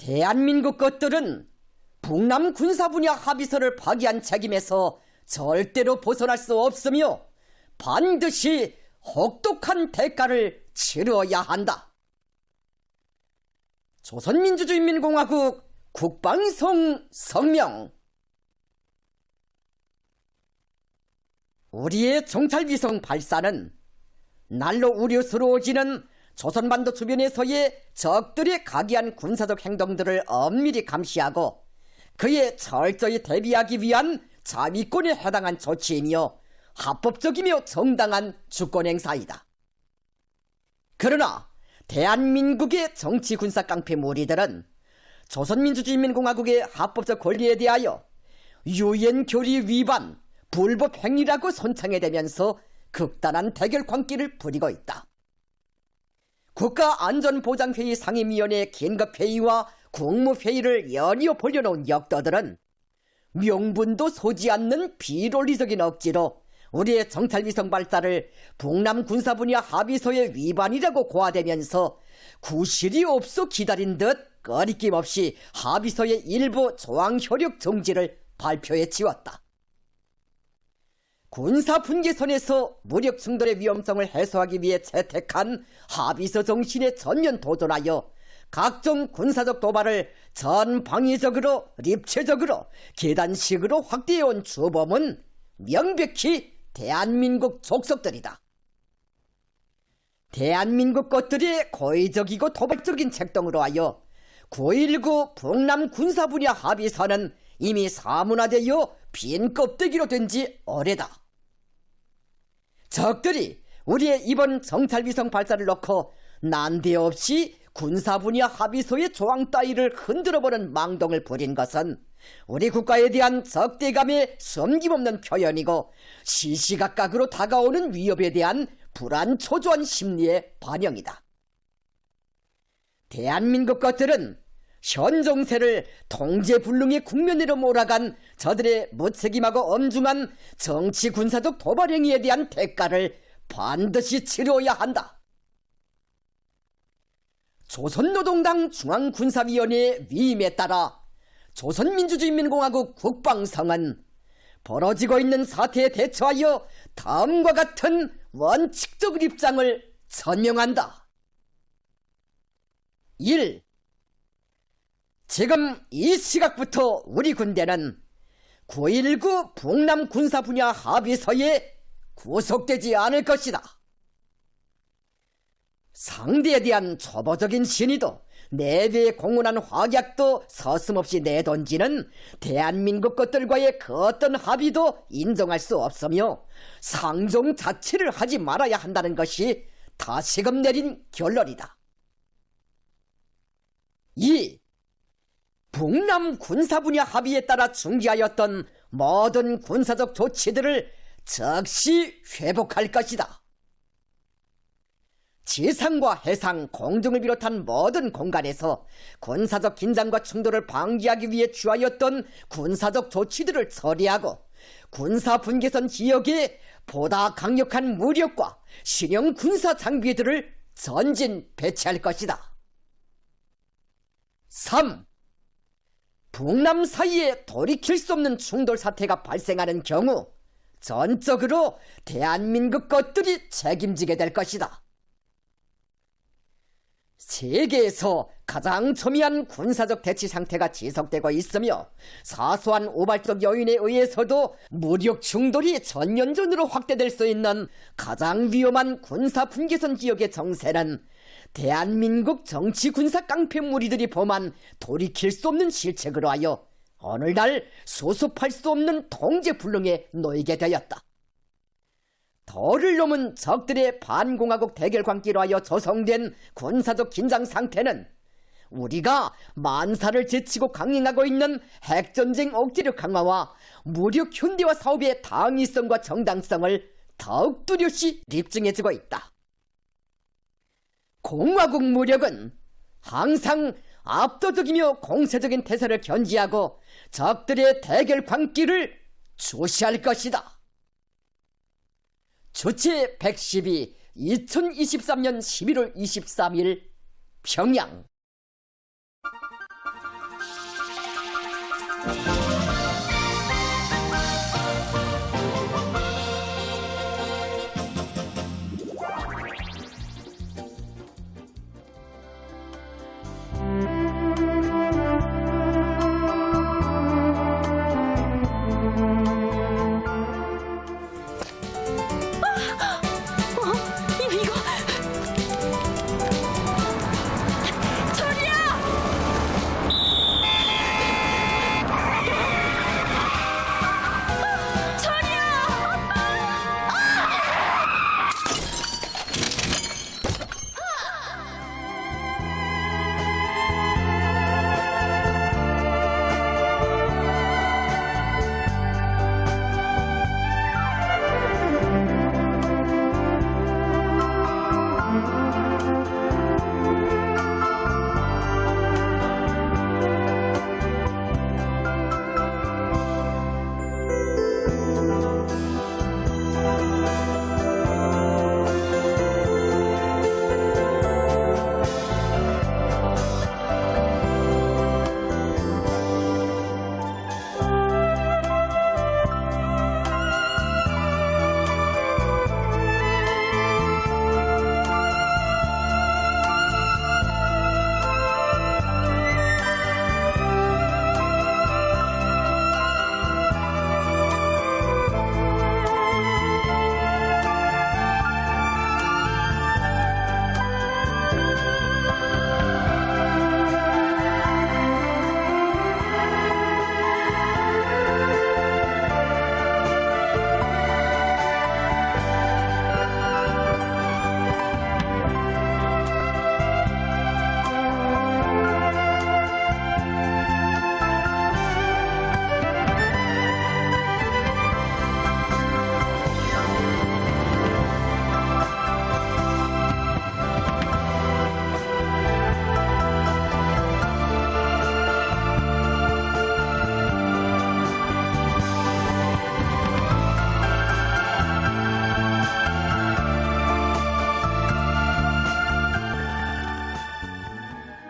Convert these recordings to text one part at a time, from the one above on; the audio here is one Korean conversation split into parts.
대한민국 것들은 북남 군사 분야 합의서를 파기한 책임에서 절대로 벗어날 수 없으며 반드시 혹독한 대가를 치러야 한다. 조선민주주의인민공화국 국방성 성명. 우리의 정찰위성 발사는 날로 우려스러워지는 조선반도 주변에서의 적들의 가기한 군사적 행동들을 엄밀히 감시하고 그에 철저히 대비하기 위한 자위권에 해당한 조치이며 합법적이며 정당한 주권행사이다. 그러나 대한민국의 정치군사 깡패 무리들은 조선민주주의인민공화국의 합법적 권리에 대하여 유엔 교리 위반, 불법 행위라고 손창해대면서 극단한 대결 광기를 부리고 있다. 국가안전보장회의 상임위원회 긴급회의와 국무회의를 연이어 벌려놓은 역도들은 명분도 소지 않는 비논리적인 억지로 우리의 정찰위성 발사를 북남 군사분야 합의서의 위반이라고 고하되면서 구실이 없어 기다린 듯 꺼리낌 없이 합의서의 일부 조항 효력 정지를 발표해 지웠다. 군사 분계선에서 무력 충돌의 위험성을 해소하기 위해 채택한 합의서 정신에 전면 도전하여 각종 군사적 도발을 전방위적으로 입체적으로 계단식으로 확대해온 주범은 명백히 대한민국 족속들이다. 대한민국 것들이 고의적이고 도발적인 책동으로 하여 9.19 북남 군사 분야 합의서는 이미 사문화되어 빈 껍데기로 된 지 오래다. 적들이 우리의 이번 정찰위성 발사를 놓고 난데없이 군사 분야 합의서의 조항 따위를 흔들어버는 망동을 부린 것은 우리 국가에 대한 적대감의 숨김없는 표현이고 시시각각으로 다가오는 위협에 대한 불안 초조한 심리의 반영이다. 대한민국 것들은 현 정세를 통제불능의 국면으로 몰아간 저들의 무책임하고 엄중한 정치 군사적 도발 행위에 대한 대가를 반드시 치러야 한다. 조선노동당 중앙군사위원회의 위임에 따라 조선민주주의인민공화국 국방성은 벌어지고 있는 사태에 대처하여 다음과 같은 원칙적 입장을 선명한다. 1. 지금 이 시각부터 우리 군대는 9.19 북남 군사 분야 합의서에 구속되지 않을 것이다. 상대에 대한 초보적인 신의도 내외에 공언한 확약도 서슴없이 내던지는 대한민국 것들과의 그 어떤 합의도 인정할 수 없으며 상종 자체를 하지 말아야 한다는 것이 다시금 내린 결론이다. 2. 북남 군사 분야 합의에 따라 중지하였던 모든 군사적 조치들을 즉시 회복할 것이다. 지상과 해상, 공중을 비롯한 모든 공간에서 군사적 긴장과 충돌을 방지하기 위해 취하였던 군사적 조치들을 처리하고 군사 분계선 지역에 보다 강력한 무력과 신형 군사 장비들을 전진 배치할 것이다. 3. 북남 사이에 돌이킬 수 없는 충돌 사태가 발생하는 경우 전적으로 대한민국 것들이 책임지게 될 것이다. 세계에서 가장 첨예한 군사적 대치 상태가 지속되고 있으며 사소한 우발적 요인에 의해서도 무력 충돌이 전면전으로 확대될 수 있는 가장 위험한 군사 분계선 지역의 정세는 대한민국 정치 군사 깡패 무리들이 범한 돌이킬 수 없는 실책으로 하여 오늘날 수습할 수 없는 통제불능에 놓이게 되었다. 도를 넘은 적들의 반공화국 대결 광기로 하여 조성된 군사적 긴장 상태는 우리가 만사를 제치고 강행하고 있는 핵전쟁 억지력 강화와 무력 현대화 사업의 당위성과 정당성을 더욱 뚜렷이 입증해주고 있다. 공화국 무력은 항상 압도적이며 공세적인 태세를 견지하고 적들의 대결 광기를 주시할 것이다. 주체 112 2023년 11월 23일 평양. 이거 철이야!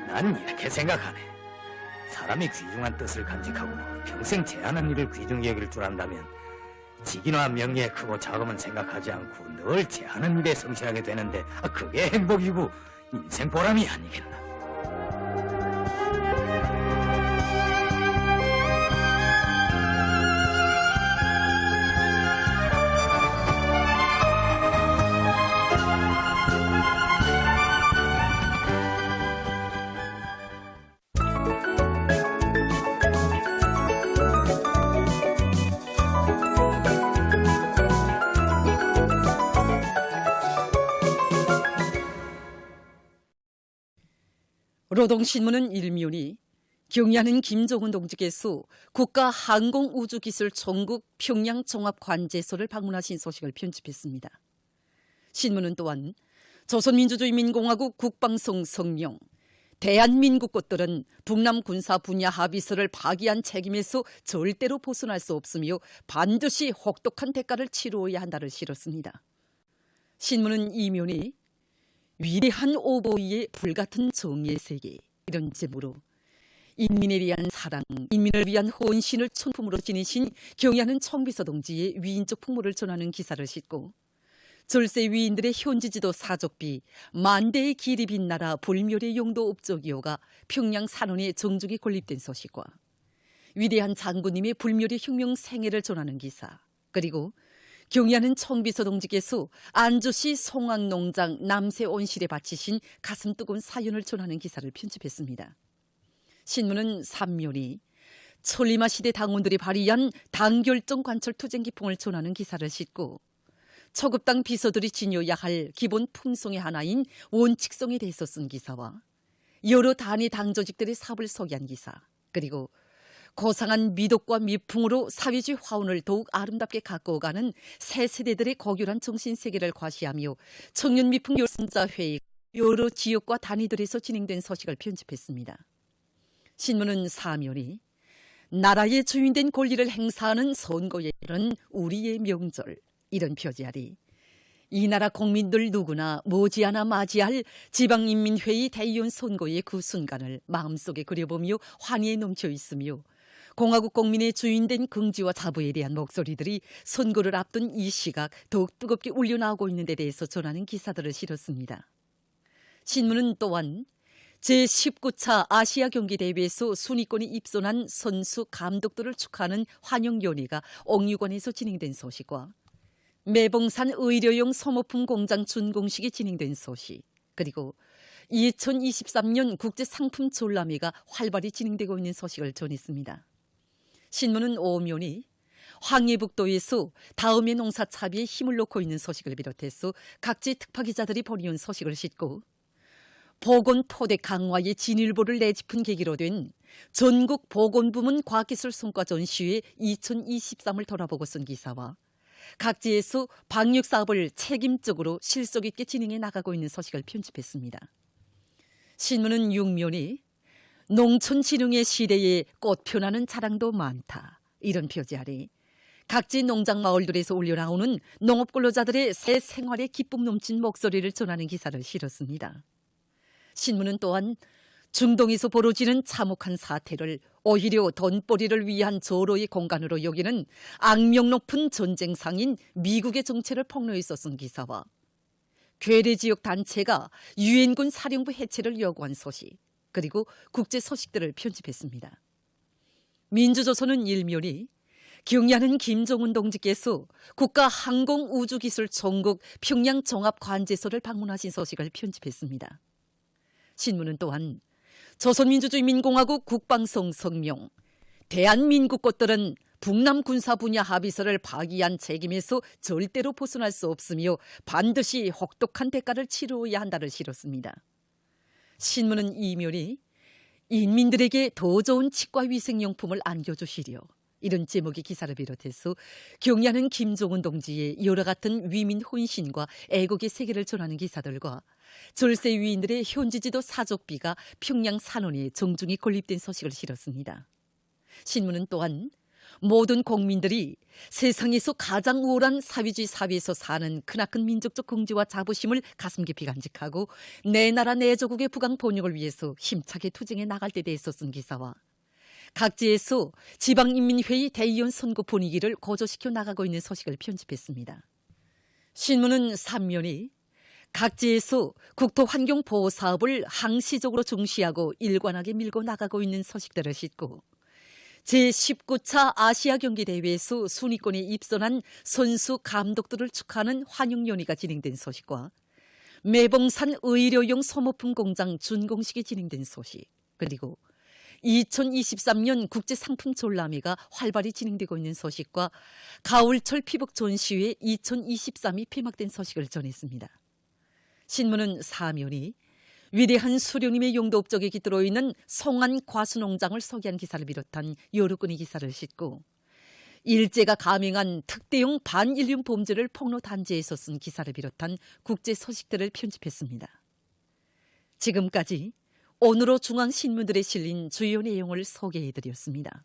난 이렇게 생각하네. 사람이 귀중한 뜻을 간직하고 평생 제하는 일을 귀중히 여길 줄 안다면 직이나 명예에 크고 작음은 생각하지 않고 늘 제하는 일에 성실하게 되는데 그게 행복이고 인생 보람이 아니겠나. 노동신문은 일면이 경의하는 김정은 동지께서 국가항공우주기술 전국 평양종합관제소를 방문하신 소식을 편집했습니다. 신문은 또한 조선민주주의민공화국 국방성 성명, 대한민국 것들은 북남 군사 분야 합의서를 파기한 책임에서 절대로 벗어날 수 없으며 반드시 혹독한 대가를 치루어야 한다를 실었습니다. 신문은 이면이 위대한 오보이의 불같은 정의의 세계 이런 제목으로 인민에 대한 사랑, 인민을 위한 헌신을 천품으로 지니신 경의하는 청비서 동지의 위인적 풍모를 전하는 기사를 싣고 절세 위인들의 현지지도 사족비, 만대의 길이 빛나라 불멸의 용도 업적이오가 평양 산원에 정중히 건립된 소식과 위대한 장군님의 불멸의 혁명 생애를 전하는 기사, 그리고 경의하는 청비서 동지께서 안주시 송악농장 남새 온실에 바치신 가슴 뜨거운 사연을 전하는 기사를 편집했습니다. 신문은 삼면이 천리마 시대 당원들이 발의한 당결정 관철 투쟁 기풍을 전하는 기사를 싣고 초급당 비서들이 지녀야 할 기본 품성의 하나인 원칙성에 대해서 쓴 기사와 여러 단위 당 조직들의 사업을 소개한 기사, 그리고 고상한 미덕과 미풍으로 사회주의 화운을 더욱 아름답게 가꿔가는 새 세대들의 고결한 정신세계를 과시하며 청년 미풍 열성자 회의 여러 지역과 단위들에서 진행된 소식을 편집했습니다. 신문은 사면이 나라의 주인된 권리를 행사하는 선거에 이른 우리의 명절 이런 표지 아래 이 나라 국민들 누구나 머지않아 맞이할 지방인민회의 대의원 선거의 그 순간을 마음속에 그려보며 환희에 넘쳐 있으며 공화국 공민의 주인된 긍지와 자부에 대한 목소리들이 선거를 앞둔 이 시각 더욱 뜨겁게 울려나오고 있는 데 대해서 전하는 기사들을 실었습니다. 신문은 또한 제19차 아시아 경기대회에서 순위권에 입선한 선수, 감독들을 축하하는 환영연회가 옥류관에서 진행된 소식과 매봉산 의료용 소모품 공장 준공식이 진행된 소식, 그리고 2023년 국제상품 졸라매가 활발히 진행되고 있는 소식을 전했습니다. 신문은 오면이 황해북도에서 다음의 농사차비에 힘을 놓고 있는 소식을 비롯해서 각지 특파기자들이 보내온 소식을 싣고 보건 토대 강화에 진일보를 내짚은 계기로 된 전국 보건부문 과학기술 성과 전시회 2023을 돌아보고 쓴 기사와 각지에서 방역사업을 책임적으로 실속 있게 진행해 나가고 있는 소식을 편집했습니다. 신문은 육면이 농촌진흥의 시대에 꽃펴나는 자랑도 많다, 이런 표지 아래 각지 농장마을들에서 올려나오는 농업근로자들의 새 생활에 기쁨 넘친 목소리를 전하는 기사를 실었습니다. 신문은 또한 중동에서 벌어지는 참혹한 사태를 오히려 돈벌이를 위한 조로의 공간으로 여기는 악명 높은 전쟁상인 미국의 정체를 폭로해서 쓴 기사와 괴뢰 지역 단체가 유엔군 사령부 해체를 요구한 소식, 그리고 국제 소식들을 편집했습니다. 민주조선은 일면이 경야는 김정은 동지께서 국가항공우주기술 총국 평양 종합관제소를 방문하신 소식을 편집했습니다. 신문은 또한 조선민주주의민공화국 국방성 성명, 대한민국 것들은 북남 군사 분야 합의서를 파기한 책임에서 절대로 벗어날 수 없으며 반드시 혹독한 대가를 치루어야 한다를 실었습니다. 신문은 이면이 인민들에게 더 좋은 치과 위생용품을 안겨주시려, 이런 제목의 기사를 비롯해서 경야는 김정은 동지의 여러 같은 위민 혼신과 애국의 세계를 전하는 기사들과 절세 위인들의 현지지도 사족비가 평양 산원에 정중히 건립된 소식을 실었습니다. 신문은 또한 모든 국민들이 세상에서 가장 우월한 사회주의 사회에서 사는 크나큰 민족적 긍지와 자부심을 가슴 깊이 간직하고 내 나라 내 조국의 부강 번영을 위해서 힘차게 투쟁해 나갈 때 대해서 쓴 기사와 각지에서 지방인민회의 대의원 선거 분위기를 고조시켜 나가고 있는 소식을 편집했습니다. 신문은 3면이 각지에서 국토환경보호 사업을 항시적으로 중시하고 일관하게 밀고 나가고 있는 소식들을 싣고 제19차 아시아 경기대회에서 순위권에 입선한 선수, 감독들을 축하하는 환영연회가 진행된 소식과 매봉산 의료용 소모품 공장 준공식이 진행된 소식, 그리고 2023년 국제상품 졸라매가 활발히 진행되고 있는 소식과 가을철 피복 전시회 2023이 폐막된 소식을 전했습니다. 신문은 사면이 위대한 수령님의 용도 업적에 깃들어 있는 송안 과수농장을 소개한 기사를 비롯한 여러 건의 기사를 싣고 일제가 감행한 특대용 반인륜 범죄를 폭로 단지에서 쓴 기사를 비롯한 국제 소식들을 편집했습니다. 지금까지 오늘로 중앙신문들에 실린 주요 내용을 소개해드렸습니다.